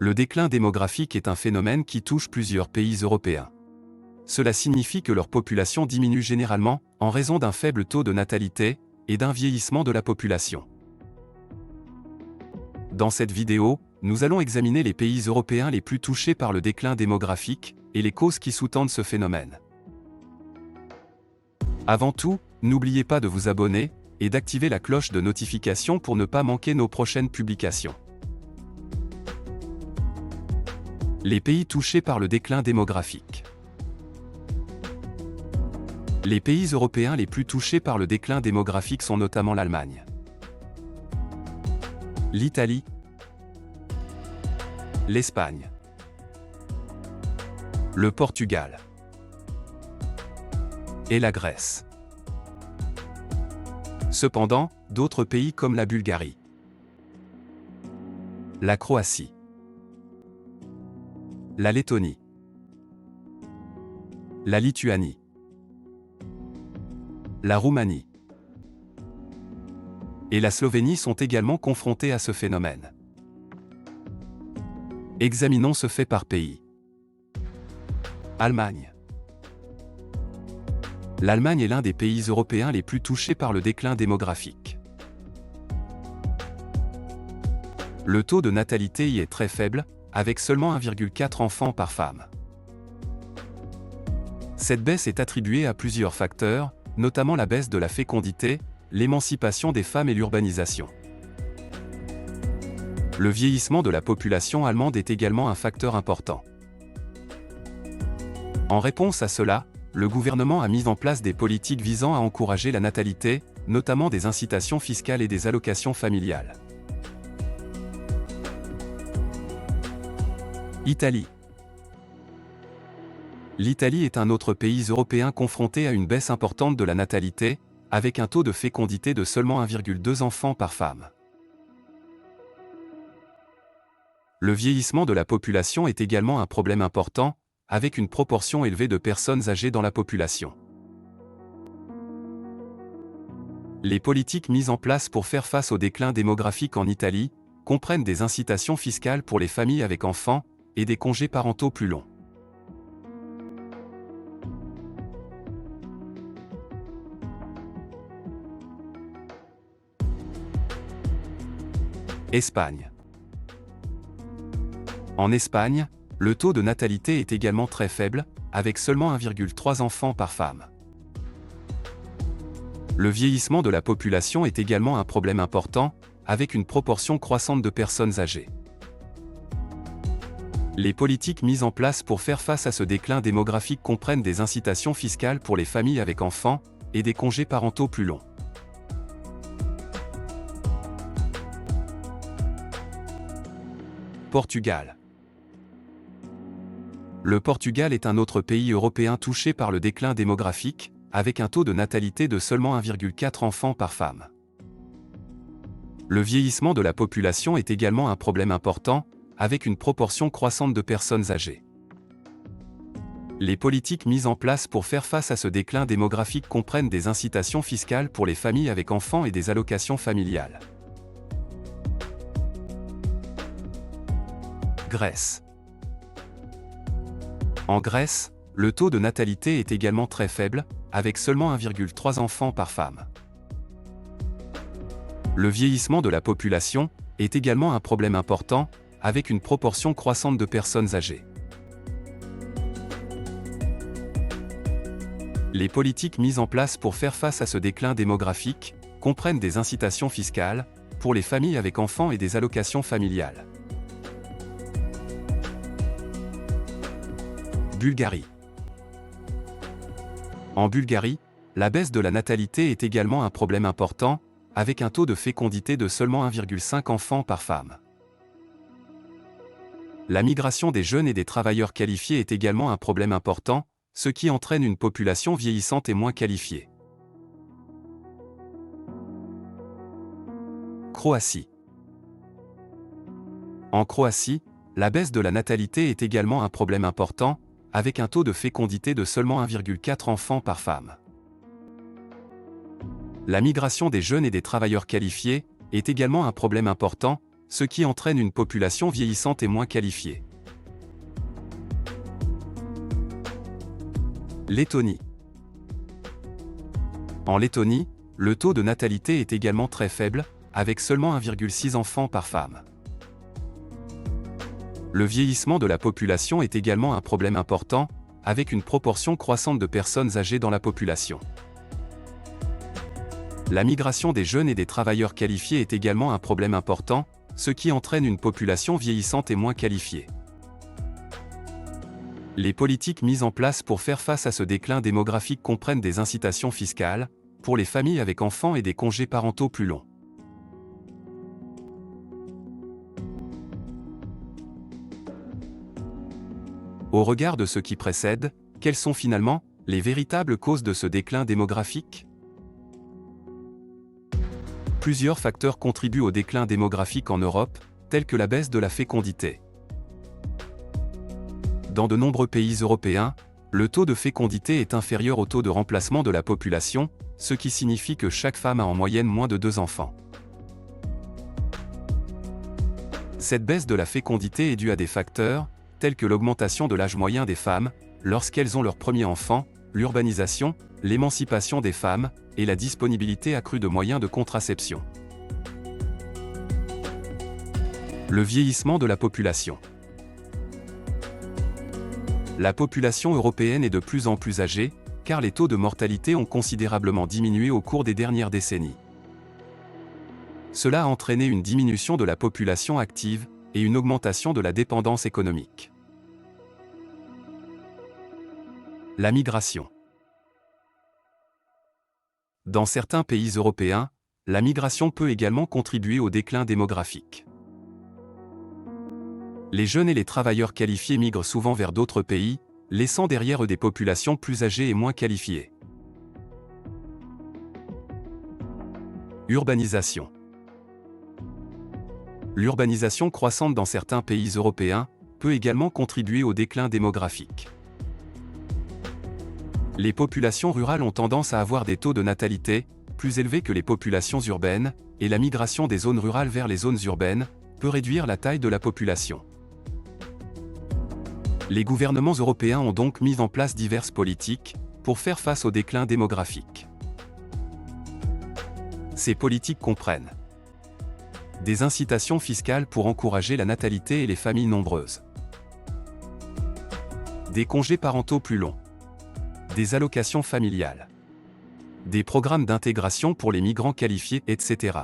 Le déclin démographique est un phénomène qui touche plusieurs pays européens. Cela signifie que leur population diminue généralement en raison d'un faible taux de natalité et d'un vieillissement de la population. Dans cette vidéo, nous allons examiner les pays européens les plus touchés par le déclin démographique et les causes qui sous-tendent ce phénomène. Avant tout, n'oubliez pas de vous abonner et d'activer la cloche de notification pour ne pas manquer nos prochaines publications. Les pays touchés par le déclin démographique. Les pays européens les plus touchés par le déclin démographique sont notamment l'Allemagne, l'Italie, l'Espagne, le Portugal et la Grèce. Cependant, d'autres pays comme la Bulgarie, la Croatie, la Lettonie, la Lituanie, la Roumanie et la Slovénie sont également confrontés à ce phénomène. Examinons ce fait par pays. Allemagne. L'Allemagne est l'un des pays européens les plus touchés par le déclin démographique. Le taux de natalité y est très faible, avec seulement 1,4 enfants par femme. Cette baisse est attribuée à plusieurs facteurs, notamment la baisse de la fécondité, l'émancipation des femmes et l'urbanisation. Le vieillissement de la population allemande est également un facteur important. En réponse à cela, le gouvernement a mis en place des politiques visant à encourager la natalité, notamment des incitations fiscales et des allocations familiales. Italie. L'Italie est un autre pays européen confronté à une baisse importante de la natalité, avec un taux de fécondité de seulement 1,2 enfants par femme. Le vieillissement de la population est également un problème important, avec une proportion élevée de personnes âgées dans la population. Les politiques mises en place pour faire face au déclin démographique en Italie comprennent des incitations fiscales pour les familles avec enfants et des congés parentaux plus longs. Espagne. En Espagne, le taux de natalité est également très faible, avec seulement 1,3 enfants par femme. Le vieillissement de la population est également un problème important, avec une proportion croissante de personnes âgées. Les politiques mises en place pour faire face à ce déclin démographique comprennent des incitations fiscales pour les familles avec enfants et des congés parentaux plus longs. Portugal. Le Portugal est un autre pays européen touché par le déclin démographique, avec un taux de natalité de seulement 1,4 enfants par femme. Le vieillissement de la population est également un problème important, avec une proportion croissante de personnes âgées. Les politiques mises en place pour faire face à ce déclin démographique comprennent des incitations fiscales pour les familles avec enfants et des allocations familiales. Grèce. En Grèce, le taux de natalité est également très faible, avec seulement 1,3 enfants par femme. Le vieillissement de la population est également un problème important, avec une proportion croissante de personnes âgées. Les politiques mises en place pour faire face à ce déclin démographique comprennent des incitations fiscales pour les familles avec enfants et des allocations familiales. Bulgarie. En Bulgarie, la baisse de la natalité est également un problème important, avec un taux de fécondité de seulement 1,5 enfants par femme. La migration des jeunes et des travailleurs qualifiés est également un problème important, ce qui entraîne une population vieillissante et moins qualifiée. Croatie. En Croatie, la baisse de la natalité est également un problème important, avec un taux de fécondité de seulement 1,4 enfants par femme. La migration des jeunes et des travailleurs qualifiés est également un problème important, ce qui entraîne une population vieillissante et moins qualifiée. Lettonie. En Lettonie, le taux de natalité est également très faible, avec seulement 1,6 enfants par femme. Le vieillissement de la population est également un problème important, avec une proportion croissante de personnes âgées dans la population. La migration des jeunes et des travailleurs qualifiés est également un problème important, ce qui entraîne une population vieillissante et moins qualifiée. Les politiques mises en place pour faire face à ce déclin démographique comprennent des incitations fiscales, pour les familles avec enfants et des congés parentaux plus longs. Au regard de ce qui précède, quelles sont finalement les véritables causes de ce déclin démographique? Plusieurs facteurs contribuent au déclin démographique en Europe, tels que la baisse de la fécondité. Dans de nombreux pays européens, le taux de fécondité est inférieur au taux de remplacement de la population, ce qui signifie que chaque femme a en moyenne moins de 2 enfants. Cette baisse de la fécondité est due à des facteurs, tels que l'augmentation de l'âge moyen des femmes, lorsqu'elles ont leur premier enfant, l'urbanisation, l'émancipation des femmes, et la disponibilité accrue de moyens de contraception. Le vieillissement de la population. La population européenne est de plus en plus âgée, car les taux de mortalité ont considérablement diminué au cours des dernières décennies. Cela a entraîné une diminution de la population active et une augmentation de la dépendance économique. La migration. Dans certains pays européens, la migration peut également contribuer au déclin démographique. Les jeunes et les travailleurs qualifiés migrent souvent vers d'autres pays, laissant derrière eux des populations plus âgées et moins qualifiées. Urbanisation. L'urbanisation croissante dans certains pays européens peut également contribuer au déclin démographique. Les populations rurales ont tendance à avoir des taux de natalité plus élevés que les populations urbaines, et la migration des zones rurales vers les zones urbaines peut réduire la taille de la population. Les gouvernements européens ont donc mis en place diverses politiques pour faire face au déclin démographique. Ces politiques comprennent des incitations fiscales pour encourager la natalité et les familles nombreuses, des congés parentaux plus longs, des allocations familiales, des programmes d'intégration pour les migrants qualifiés, etc.